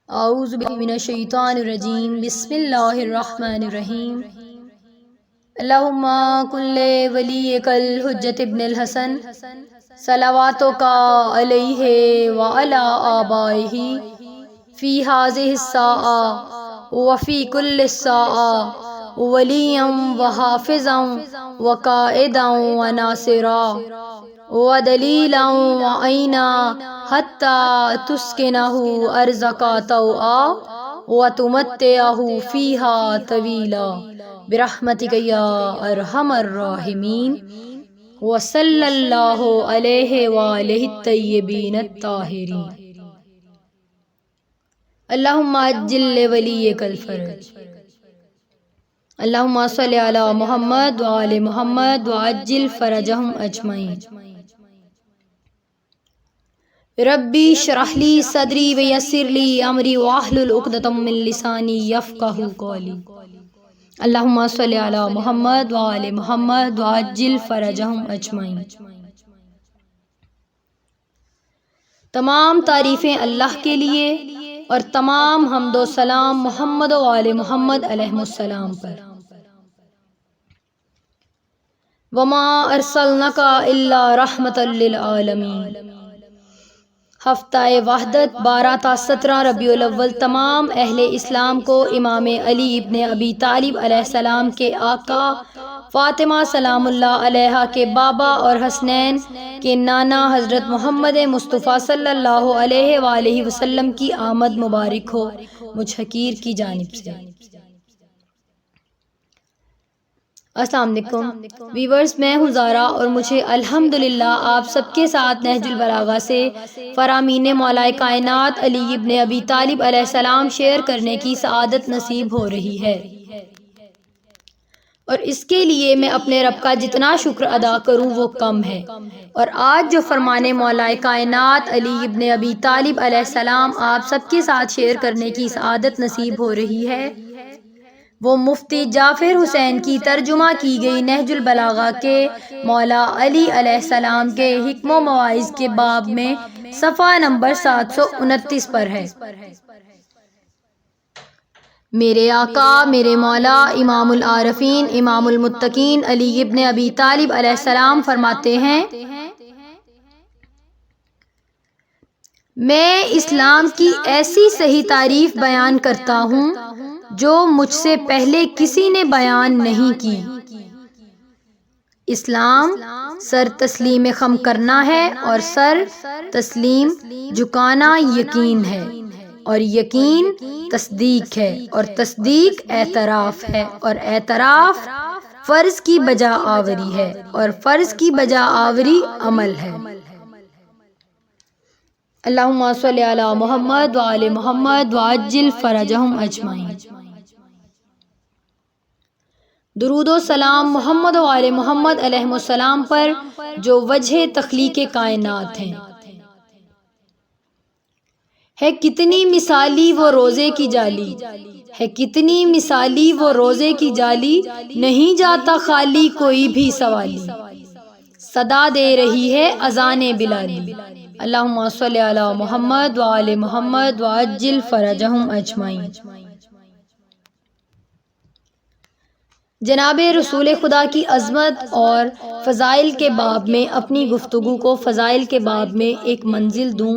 اعوذ باللہ من الشیطان الرجیم بسم اللہ الرحمن الرحیم اللہم کن ولیک الحجۃ ابن الحسن صلواتک علیہ وعلی آبائہ فی ہذہ الساعۃ وفی کل ساعۃ ولیا وحافظا وقائدا وناصرا ودلیلا وعینا حتی تسکنہ ارضک طوعا وتمتعہ فیہا طویلا برحمتک یا ارحم الراحمین وصلی اللہ علیہ وآلہ الطیبین الطاہرین۔ اللہم عجل لولیک الفرج۔ اللہم صلی علی محمد وآل محمد وعجل فرجہم اجمعین۔ ربی اشرح لی صدری ویسر لی امری واحلل عقدۃ من لسانی یفقہوا قولی۔ اللہم صلی علی محمد وآل محمد وعجل فرجہم اجمعین۔ تمام تعریفیں اللہ کے لیے اور تمام حمد و سلام محمد و آل محمد علیہ السلام پر۔ وما ارسلناک الا رحمۃ للعالمین۔ ہفتہ وحدت 12 تا 17 ربیع الاول تمام اہل اسلام کو امام علی ابن ابی طالب علیہ السلام کے آقا، فاطمہ سلام اللہ علیہا کے بابا اور حسنین کے نانا حضرت محمد مصطفیٰ صلی اللہ علیہ وآلہ وسلم کی آمد مبارک ہو مجھ حقیر کی جانب سے۔ السلام علیکم ویورز، میں ہوں زارا اور مجھے الحمدللہ آپ سب کے ساتھ نہج البلاغہ سے فرامین مولا کائنات علی ابن ابی طالب علیہ السلام شیئر کرنے کی سعادت نصیب ہو رہی ہے، اور اس کے لیے میں اپنے رب کا جتنا شکر ادا کروں وہ کم ہے۔ اور آج جو فرمان مولا کائنات علی ابن ابی طالب علیہ السلام آپ سب کے ساتھ شیئر کرنے کی سعادت نصیب ہو رہی ہے، وہ مفتی جعفر حسین کی ترجمہ کی گئی نہج البلاغہ کے مولا علی علیہ السلام کے حکم و مواعظ کے باب میں صفحہ نمبر 729 پر ہے۔ میرے آقا، میرے مولا، امام العارفین، امام المتقین علی ابن ابی طالب علیہ السلام فرماتے ہیں، میں اسلام کی ایسی صحیح تعریف بیان کرتا ہوں جو مجھ سے پہلے کسی نے بیان نہیں کی۔ اسلام سر تسلیم خم کرنا ہے، اور سر تسلیم جھکانا یقین ہے، اور یقین تصدیق ہے، اور تصدیق اعتراف ہے، اور اعتراف فرض کی بجا آوری ہے، اور فرض کی بجا آوری عمل ہے۔ اللہم صلی علی محمد وآل محمد وعجل فرجہم اجمعین۔ درود و سلام محمد و آل محمد علیہ السلام پر جو وجہ تخلیق کائنات ہیں۔ ہے کتنی مثالی وہ روزے کی جالی، ہے کتنی مثالی وہ روزے کی جالی، نہیں جاتا خالی کوئی بھی سوالی، صدا دے رہی ہے اذان بلالی۔ اللہم صلی علی محمد وآل محمد وعجل فرجہم اجمعین۔ جناب رسول خدا کی عظمت اور فضائل کے باب میں اپنی گفتگو کو فضائل کے باب میں ایک منزل دوں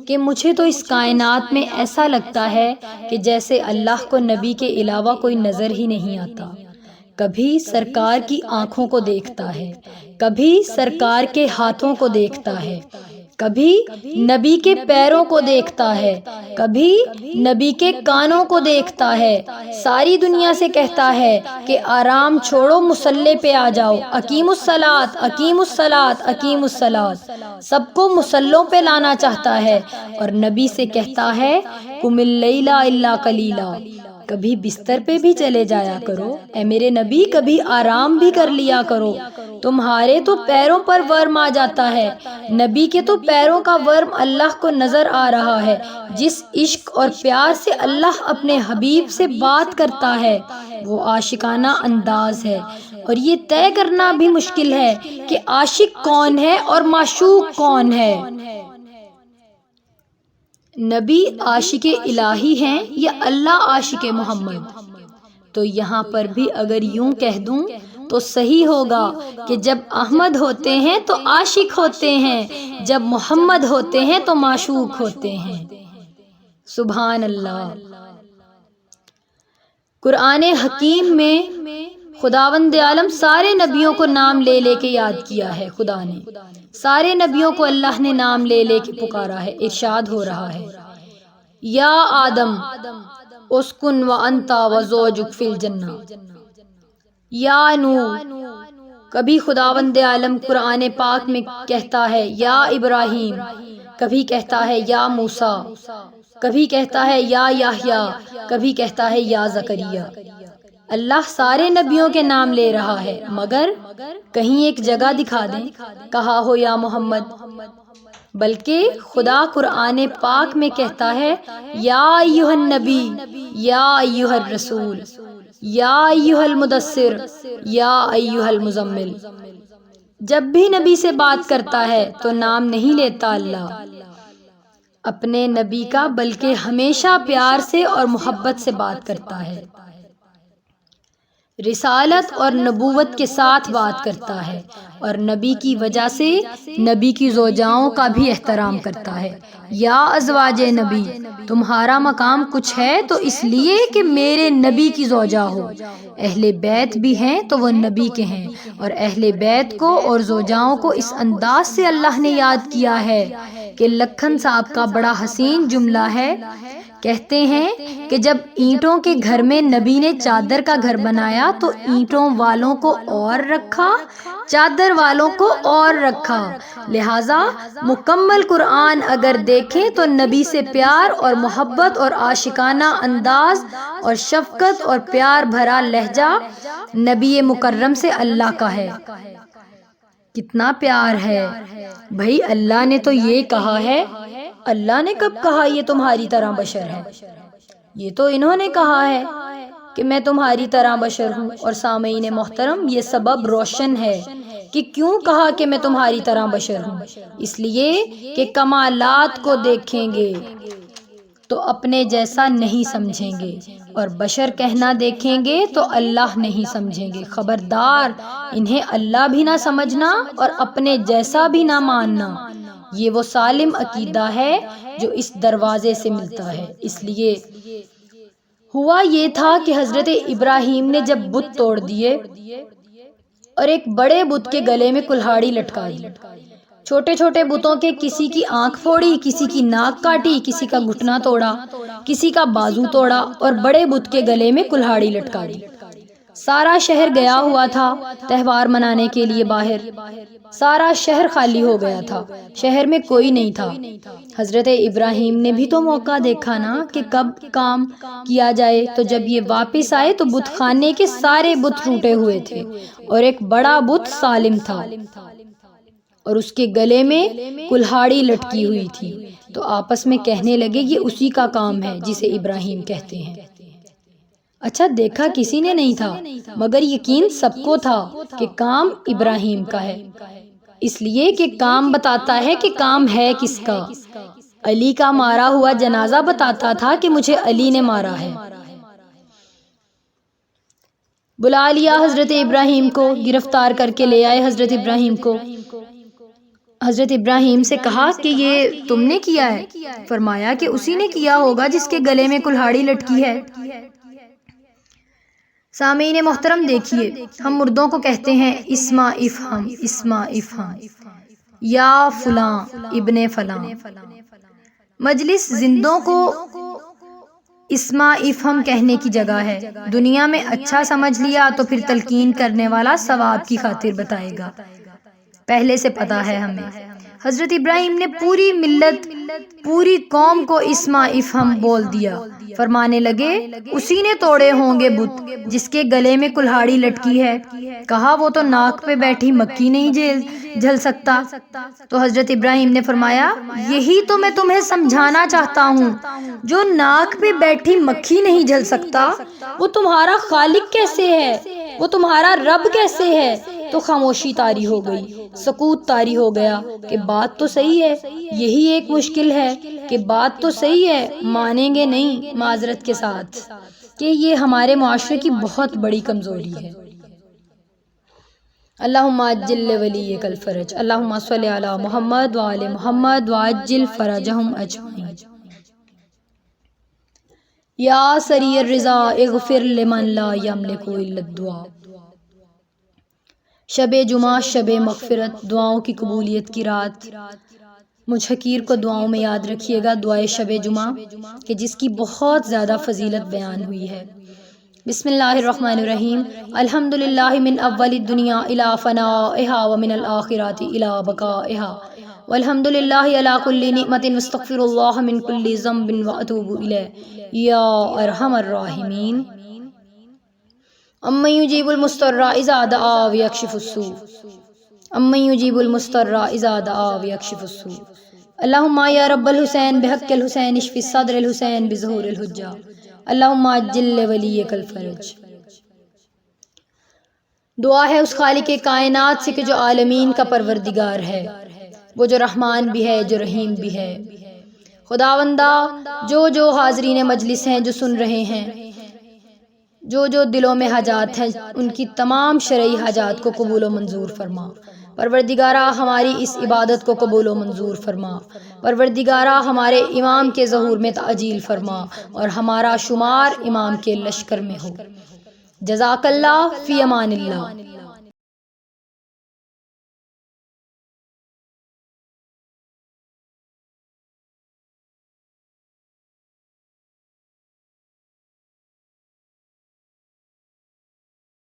کہ مجھے تو اس کائنات میں ایسا لگتا ہے کہ جیسے اللہ کو نبی کے علاوہ کوئی نظر ہی نہیں آتا۔ کبھی سرکار کی آنکھوں کو دیکھتا ہے، کبھی سرکار کے ہاتھوں کو دیکھتا ہے، کبھی نبی کے پیروں کو دیکھتا ہے، کبھی نبی کے کانوں کو دیکھتا ہے، ساری دنیا سے کہتا ہے کہ آرام چھوڑو، مصلی پہ آ جاؤ، اقیم الصلاۃ اقیم الصلاۃ اقیم الصلاۃ، سب کو مصلوں پہ لانا چاہتا ہے، اور نبی سے کہتا ہے قم اللیل الا قلیلا، کبھی بستر پہ بھی چلے جایا کرو اے میرے نبی، کبھی آرام بھی کر لیا کرو، تمہارے تو پیروں پر ورم آ جاتا ہے۔ نبی کے تو پیروں کا ورم اللہ کو نظر آ رہا ہے۔ جس عشق اور پیار سے اللہ اپنے حبیب سے بات کرتا ہے وہ عاشقانہ انداز ہے، اور یہ طے کرنا بھی مشکل ہے کہ عاشق کون ہے اور معشوق کون ہے۔ نبی عاشق الہی ہیں یا اللہ عاشق محمد؟ تو یہاں پر بھی اگر یوں کہہ دوں تو صحیح ہوگا کہ جب احمد ہوتے ہیں تو عاشق ہوتے ہیں، جب محمد ہوتے ہیں تو معشوق ہوتے ہیں۔ سبحان اللہ۔ قرآن حکیم میں خداوند عالم سارے نبیوں کو نام لے لے کے یاد کیا ہے۔ خدا نے سارے نبیوں کو اللہ نے نام لے لے کے پکارا ہے۔ ارشاد ہو رہا ہے یا آدم اسکن وانت وزوجک فی الجنہ، یا نوح۔ کبھی خداوند عالم قرآن پاک میں کہتا ہے یا ابراہیم، کبھی کہتا ہے یا موسیٰ، کبھی کہتا ہے یا یحییٰ، کبھی کہتا ہے یا زکریا۔ اللہ سارے نبیوں کے نام لے رہا ہے، مگر کہیں ایک جگہ دکھا دیں کہا ہو یا محمد۔ بلکہ خدا قرآن پاک میں کہتا ہے یا ایھا النبی، یا ایھا الرسول، یا ایھا المدثر، یا ایھا المزمل۔ جب بھی نبی سے بات کرتا ہے تو نام نہیں لیتا اللہ اپنے نبی کا، بلکہ ہمیشہ پیار سے اور محبت سے بات کرتا ہے، رسالت اور نبوت کے ساتھ بات کرتا ہے، اور نبی کی وجہ سے نبی کی زوجاؤں کا بھی احترام کرتا ہے۔ یا ازواج نبی، تمہارا مقام کچھ ہے تو اس لیے کہ میرے نبی کی زوجہ ہو۔ اہل بیت بھی ہیں تو وہ نبی کے ہیں، اور اہل بیت کو اور زوجاؤں کو اس انداز سے اللہ نے یاد کیا ہے کہ لکھن صاحب کا بڑا حسین جملہ ہے۔ کہتے ہیں کہ جب اینٹوں کے گھر میں نبی نے چادر کا گھر بنایا تو اینٹوں والوں کو اور رکھا، چادر والوں کو اور رکھا۔ لہٰذا مکمل قرآن اگر دیکھیں تو نبی سے پیار اور محبت اور عاشقانہ انداز اور شفقت اور پیار بھرا لہجہ نبی مکرم سے اللہ کا ہے۔ کتنا پیار ہے بھائی! اللہ نے تو یہ کہا ہے۔ اللہ نے کب کہا یہ تمہاری طرح بشر ہے؟ یہ تو انہوں نے کہا ہے کہ میں تمہاری طرح بشر ہوں۔ اور سامعین محترم، یہ سبب روشن ہے کہ کیوں کہا کہ میں تمہاری طرح بشر ہوں۔ اس لیے کہ کمالات کو دیکھیں گے تو اپنے جیسا نہیں سمجھیں گے، اور بشر کہنا دیکھیں گے تو اللہ نہیں سمجھیں گے۔ خبردار، انہیں اللہ بھی نہ سمجھنا اور اپنے جیسا بھی نہ ماننا۔ یہ وہ سالم عقیدہ ہے جو اس دروازے سے ملتا ہے۔ اس لیے ہوا یہ تھا کہ حضرت ابراہیم نے جب بت توڑ دیے اور ایک بڑے بت کے گلے میں کلہاڑی لٹکا دی، چھوٹے چھوٹے بتوں کے کسی کی آنکھ پھوڑی، کسی کی ناک کاٹی، کسی کا گھٹنا توڑا، کسی کا بازو توڑا، اور بڑے بت کے گلے میں کلہاڑی لٹکا دی۔ سارا شہر گیا ہوا تھا تہوار منانے کے لیے باہر، سارا شہر خالی ہو گیا تھا، شہر میں کوئی نہیں تھا۔ حضرت ابراہیم نے بھی تو موقع دیکھا نا کہ کب کام کیا جائے، تو جب یہ واپس آئے تو بت خانے کے سارے بت ٹوٹے ہوئے تھے اور ایک بڑا بت سالم تھا اور اس کے گلے میں کلہاڑی لٹکی ہوئی تھی۔ تو آپس میں کہنے لگے یہ اسی کا کام ہے جسے ابراہیم کہتے ہیں۔ اچھا، دیکھا کسی نے نہیں تھا، مگر یقین سب کو تھا کہ کام ابراہیم کا ہے، اس لیے کہ کام بتاتا ہے کہ کام ہے کس کا۔ علی کا مارا ہوا جنازہ بتاتا تھا کہ مجھے علی نے مارا ہے۔ بلا لیا حضرت ابراہیم کو، گرفتار کر کے لے آئے حضرت ابراہیم کو۔ حضرت ابراہیم سے کہا کہ یہ تم نے کیا ہے؟ فرمایا کہ اسی نے کیا ہوگا جس کے گلے میں کلہاڑی لٹکی ہے۔ سامعین محترم، دیکھیے، ہم مردوں کو کہتے ہیں اسما افہم، اسما افہم، یا فلاں ابن فلاں۔ مجلس زندوں کو اسما افہم کہنے کی جگہ ہے۔ دنیا میں اچھا سمجھ لیا تو پھر تلقین کرنے والا ثواب کی خاطر بتائے گا، پہلے سے پتا ہے ہمیں۔ حضرت ابراہیم نے پوری ملت، پوری قوم کو اسما افہم بول دیا۔ فرمانے لگے اسی نے توڑے ہوں گے بت جس کے گلے میں کلہاڑی لٹکی ہے۔ کہا وہ تو ناک پہ بیٹھی مکھی نہیں جھل سکتا۔ تو حضرت ابراہیم نے فرمایا یہی تو میں تمہیں سمجھانا چاہتا ہوں، جو ناک پہ بیٹھی مکھی نہیں جھل سکتا وہ تمہارا خالق کیسے ہے، وہ تمہارا رب کیسے ہے؟ تو خاموشی طاری ہو گئی، سکوت طاری ہو گیا کہ بات تو صحیح ہے، یہی ایک مشکل ہے کہ بات تو صحیح ہے، مانیں گے نہیں معذرت کے ساتھ کہ یہ ہمارے معاشرے کی بہت بڑی کمزوری ہے۔ اللہم عجل لولیک الفرج، اللہم صلی علی محمد وآل محمد وعجل فرجہم اجمعین۔ یا سریع الرضا اغفر لمن لا یملک الا الدعاء۔ شب جمعہ، شب مغفرت، دعاؤں کی قبولیت کی رات، مجھ حقیر کو دعاؤں میں یاد رکھیے گا، دعائے شب جمعہ کہ جس کی بہت زیادہ فضیلت بیان ہوئی ہے۔ بسم اللہ الرحمن الرحیم۔ الحمدللہ من اول الدنیا الی فنائها ومن الآخرات الی بقائها، والحمدللہ علی کل نعمت واستغفر اللہ من کل ذنب واتوب الیہ یا ارحم الراحمین۔ امن یجیب المضطر اذا دعا ویکشف السوء، امن یجیب المضطر اذا دعا ویکشف السوء۔ اللہم یا رب الحسین بحق الحسین اشف صدر الحسین بظہور الحجہ، اللہم عجل لولیک الفرج۔ دعا ہے اس خالق کائنات سے کہ جو عالمین کا پروردگار ہے، وہ جو رحمان بھی ہے، جو رحیم بھی ہے۔ خداوندہ جو حاضرین مجلس ہیں، جو سن رہے ہیں، جو دلوں میں حاجات ہیں، ان کی تمام شرعی حاجات کو قبول و منظور فرما۔ پروردگارہ ہماری اس عبادت کو قبول و منظور فرما۔ پروردگارہ ہمارے امام کے ظہور میں تعجیل فرما اور ہمارا شمار امام کے لشکر میں ہو۔ جزاک اللہ، فی امان اللہ۔